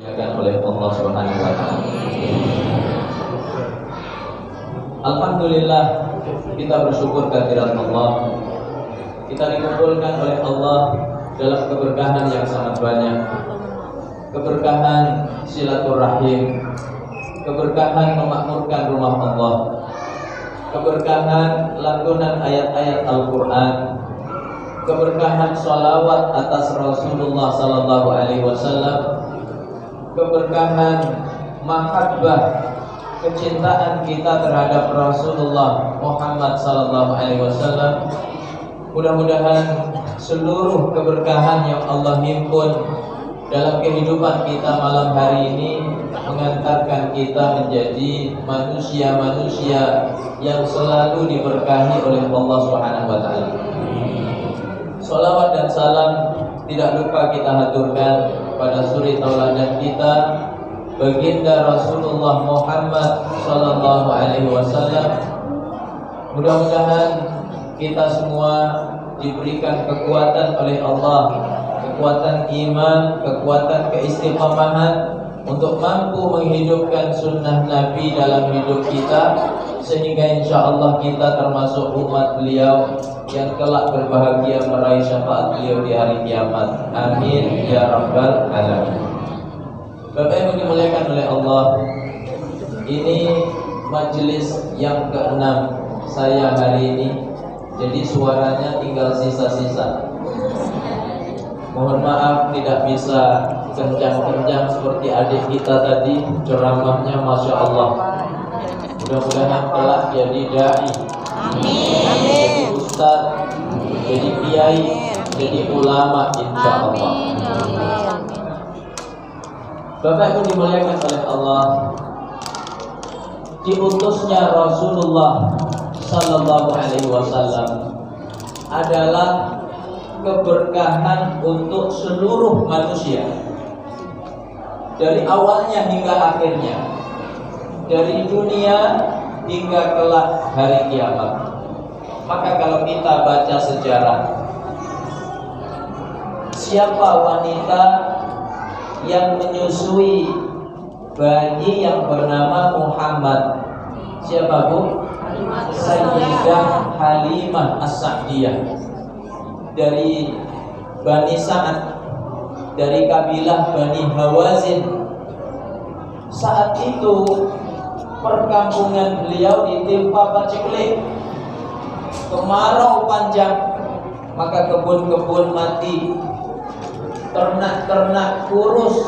oleh Allah Subhanahu wa taala. Alhamdulillah, kita bersyukur kehadirat Allah. Kita dikumpulkan oleh Allah dalam keberkahan yang sangat banyak. Keberkahan silaturahim, keberkahan memakmurkan rumah Allah, keberkahan lantunan ayat-ayat Al-Quran, keberkahan sholawat atas Rasulullah Sallallahu Alaihi Wasallam, keberkahan mahabbah kecintaan kita terhadap Rasulullah Muhammad Sallallahu Alaihi Wasallam. Mudah-mudahan seluruh keberkahan yang Allah himpun dalam kehidupan kita malam hari ini mengantarkan kita menjadi manusia-manusia yang selalu diberkahi oleh Allah Subhanahu wa taala. Sholawat dan salam tidak lupa kita haturkan pada suri tauladan kita, baginda Rasulullah Muhammad sallallahu alaihi wasallam. Mudah-mudahan kita semua diberikan kekuatan oleh Allah, kekuatan iman, kekuatan keistiqamahan untuk mampu menghidupkan sunnah Nabi dalam hidup kita, sehingga insya Allah kita termasuk umat beliau yang kelak berbahagia meraih syafaat beliau di hari kiamat. Amin ya rabbal alamin. Bapak yang dimuliakan oleh Allah, ini majelis yang ke-6 saya hari ini, jadi suaranya tinggal sisa-sisa. Mohon maaf tidak bisa kencang-kencang seperti adik kita tadi, ceramahnya Masya Allah. Mudah-mudahan kelak jadi da'i, jadi ustaz, jadi kiai, jadi ulama insya Allah. Bapak Ibu dimuliakan oleh Allah, diutusnya Rasulullah Sallallahu Alaihi Wasallam adalah keberkahan untuk seluruh manusia, dari awalnya hingga akhirnya, dari dunia hingga kelak hari kiamat. Maka kalau kita baca sejarah, siapa wanita yang menyusui bayi yang bernama Muhammad? Siapa Bu? Sayyidah Halimah As-Sa'diyah dari Bani Sa'ad, dari kabilah Bani Hawazin. Saat itu perkampungan beliau ditimpa paceklik, kemarau panjang, maka kebun-kebun mati, ternak-ternak kurus,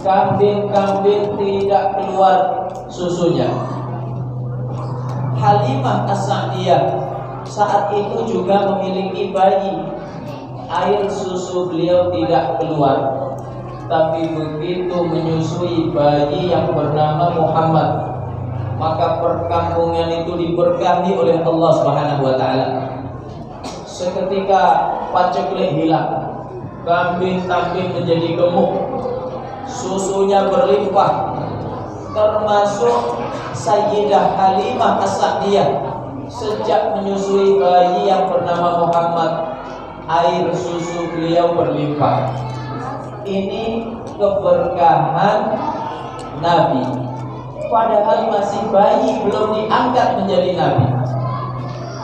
kambing-kambing tidak keluar susunya. Halimah As-Sa'diyah saat itu juga memiliki bayi. Air susu beliau tidak keluar, tapi begitu menyusui bayi yang bernama Muhammad, maka perkampungan itu diberkahi oleh Allah Subhanahu wa taala. Seketika paceklik hilang, kambing-kambing menjadi gemuk, susunya berlimpah, termasuk Sayyidah Halimah As-Sa'diyah. Sejak menyusui bayi yang bernama Muhammad, air susu beliau berlimpah. Ini keberkahan Nabi, padahal masih bayi, belum diangkat menjadi Nabi.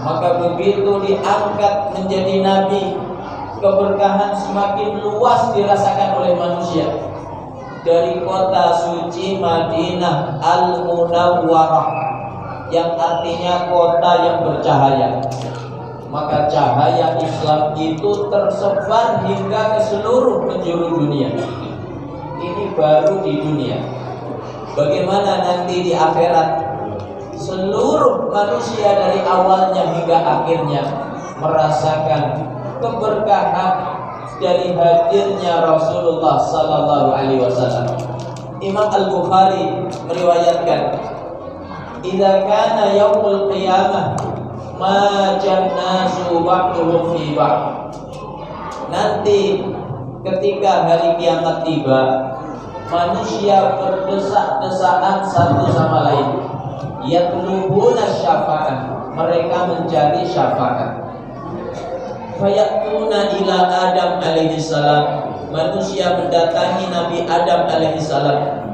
Maka begitu diangkat menjadi Nabi, keberkahan semakin luas dirasakan oleh manusia. Dari kota suci Madinah Al-Munawwarah, yang artinya kota yang bercahaya, maka cahaya Islam itu tersebar hingga ke seluruh penjuru dunia. Ini baru di dunia. Bagaimana nanti di akhirat? Seluruh manusia dari awalnya hingga akhirnya merasakan keberkahan dari hadirnya Rasulullah Sallallahu Alaihi Wasallam. Imam Al-Bukhari meriwayatkan, idza kana yaumul qiyamah ma jannasu ba'duhum fi ba'd. Nanti ketika hari kiamat tiba, manusia berdesak-desakan satu sama lain, yatlubuna syafa'ah, mereka mencari syafaat. Fayatuna ila Adam alaihi salam manusia mendatangi Nabi Adam alaihissalam.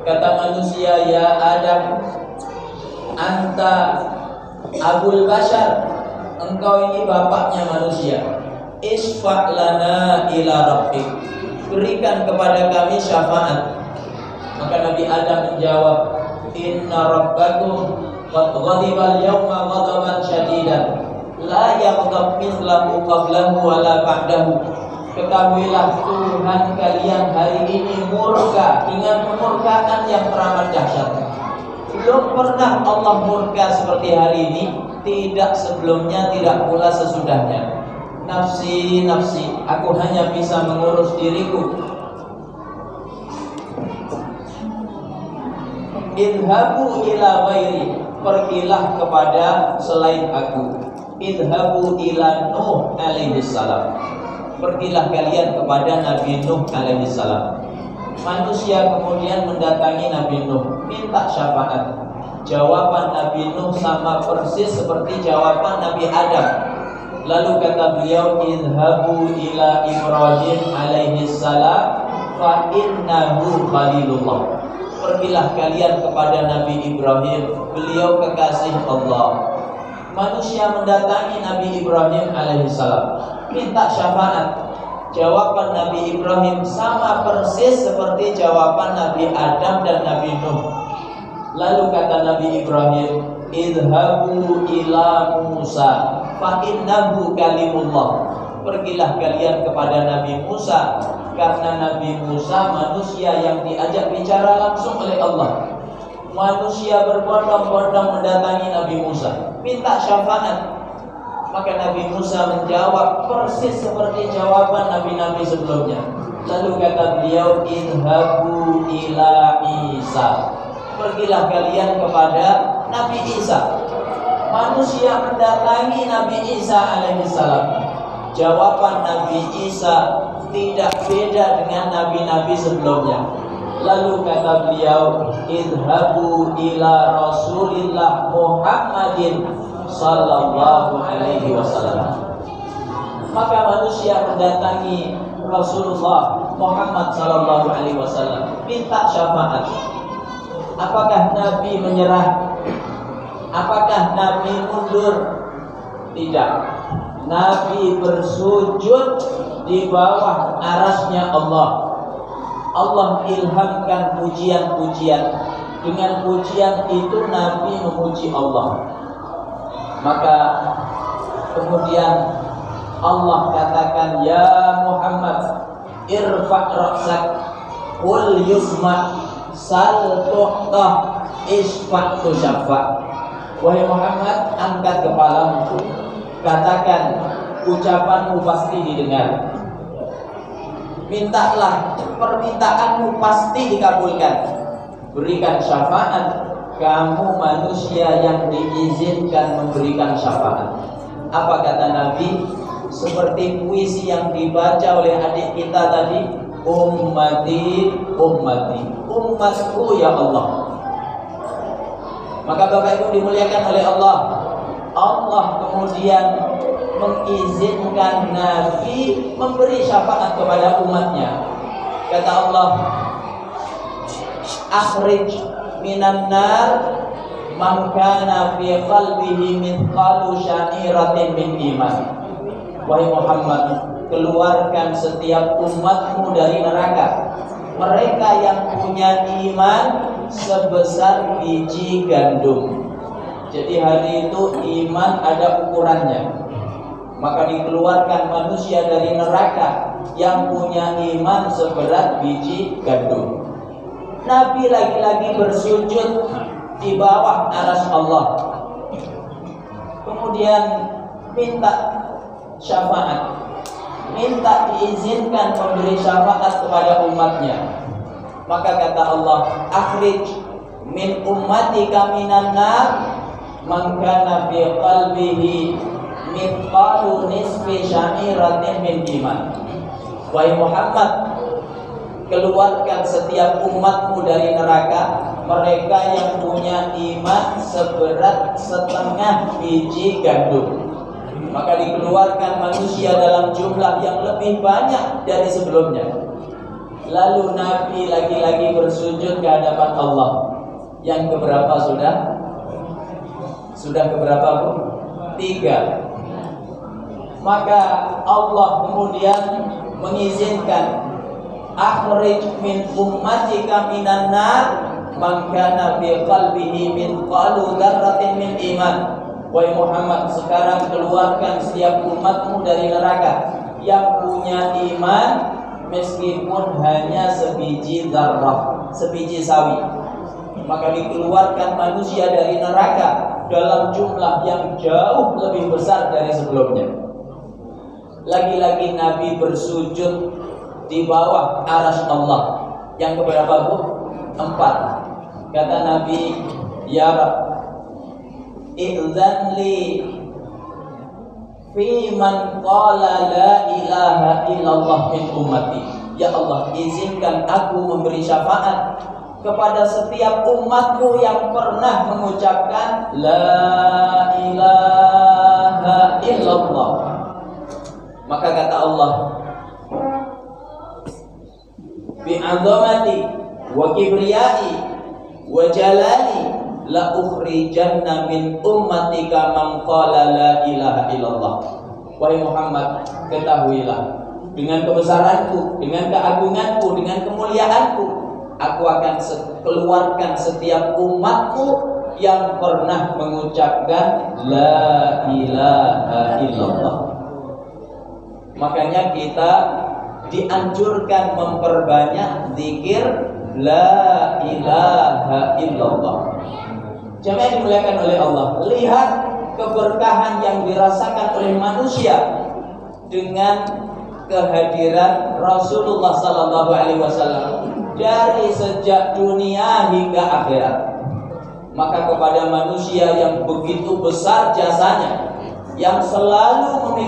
Kata manusia, ya Adam, anta abul bashar, engkau ini bapaknya manusia. Isfa' lana ila rabbik, berikan kepada kami syafaat. Maka Nabi Adam menjawab, inna rabbakum qad ghadiba al-yawma ghadaban syadidan la yaghdab mithlahu qablahu wa la ba'dahu. Ketahuilah Tuhan kalian hari ini murka dengan kemurkaan yang teramat dahsyat. Belum pernah Allah murka seperti hari ini, tidak sebelumnya, tidak pula sesudahnya. Nafsi, nafsi, aku hanya bisa mengurus diriku. Idhabu ila ghairi, pergilah kepada selain aku. Idhabu ila Nuh alaihissalam, pergilah kalian kepada Nabi Nuh alaihissalam. Manusia kemudian mendatangi Nabi Nuh, minta syafaat. Jawaban Nabi Nuh sama persis seperti jawaban Nabi Adam. Lalu kata beliau, idhabu ila Ibrahim alaihissalam fa innahu khalilullah, pergilah kalian kepada Nabi Ibrahim, beliau kekasih Allah. Manusia mendatangi Nabi Ibrahim alaihissalam, minta syafaat. Jawaban Nabi Ibrahim sama persis seperti jawaban Nabi Adam dan Nabi Nuh. Lalu kata Nabi Ibrahim, idhabu ila Musa fa innahu kalimullah, pergilah kalian kepada Nabi Musa, karena Nabi Musa manusia yang diajak bicara langsung oleh Allah. Manusia berbondong-bondong mendatangi Nabi Musa, minta syafaat. Maka Nabi Musa menjawab persis seperti jawaban nabi-nabi sebelumnya. Lalu kata beliau, idhabu ila Isa, pergilah kalian kepada Nabi Isa. Manusia mendatangi Nabi Isa alaihissalam. Jawaban Nabi Isa tidak beda dengan nabi-nabi sebelumnya. Lalu kata beliau, idhabu ila Rasulillah Muhammadin sallallahu alaihi wasallam. Maka manusia mendatangi Rasulullah Muhammad sallallahu alaihi wasallam, minta syafaat. Apakah Nabi menyerah? Apakah Nabi mundur? Tidak. Nabi bersujud di bawah arasnya Allah. Allah ilhamkan pujian-pujian. Dengan pujian itu Nabi memuji Allah. Maka kemudian Allah katakan, ya Muhammad, irfa' ra'sak, qul yusma' sal tu'tah, isfa' tusyaffa'. Wahai Muhammad, angkat kepalamu, katakan, ucapanmu pasti didengar. Mintalah, permintaanmu pasti dikabulkan. Berikan syafaat, kamu manusia yang diizinkan memberikan syafaat. Apa kata Nabi? Seperti puisi yang dibaca oleh adik kita tadi, ummati, ummati, umatku ya Allah. Maka Bapak Ibu dimuliakan oleh Allah, Allah kemudian mengizinkan Nabi memberi syafaat kepada umatnya. Kata Allah, akhrij minan nar man kana fi qalbihi mithqalu sya'iratin min iman. Wahai Muhammad, keluarkan setiap umatmu dari neraka mereka yang punya iman sebesar biji gandum. Jadi hari itu iman ada ukurannya. Maka dikeluarkan manusia dari neraka yang punya iman seberat biji gandum. Nabi lagi-lagi bersujud di bawah aras Allah. Kemudian minta syafaat, minta diizinkan memberi syafaat kepada umatnya. Maka kata Allah, akhrij min ummatika minan nar man kana fi qalbihi mithqalu nisfi sya'iratin min iman. Wahai Muhammad, keluarkan setiap umatmu dari neraka mereka yang punya iman seberat setengah biji gandum. Maka dikeluarkan manusia dalam jumlah yang lebih banyak dari sebelumnya. Lalu Nabi lagi-lagi bersujud ke hadapan Allah. Yang keberapa sudah? Sudah keberapa, Bu? 3. Maka Allah kemudian mengizinkan, akhrij min ummatika minan nar man kana fi qalbihi mithqalu dzarratin min iman. Wahai Muhammad, sekarang keluarkan setiap umatmu dari neraka yang punya iman meskipun hanya sebiji dzarrah, sebiji sawi. Maka dikeluarkan manusia dari neraka dalam jumlah yang jauh lebih besar dari sebelumnya. Lagi-lagi Nabi bersujud di bawah arsy Allah. Yang keberapa, Bu? 4. Kata Nabi, ya Rab, idzan li fi man qala la ilaha illallah min ummati. Ya Allah, izinkan aku memberi syafaat kepada setiap umatmu yang pernah mengucapkan la ilaha illallah. Maka kata Allah, bi'azamati wa kibriyai wa jalali la ukhrijanna min ummatika man qala la ilaha illallah. Wahai Muhammad, ketahuilah, dengan kebesaranku, dengan keagunganku, dengan kemuliaanku, aku akan keluarkan setiap umatmu yang pernah mengucapkan la ilaha illallah. Makanya kita dianjurkan memperbanyak zikir la ilaha illallah. Jemaah dimuliakan oleh Allah, lihat keberkahan yang dirasakan oleh manusia dengan kehadiran Rasulullah sallallahu alaihi wasallam dari sejak dunia hingga akhirat. Maka kepada manusia yang begitu besar jasanya, yang selalu memiliki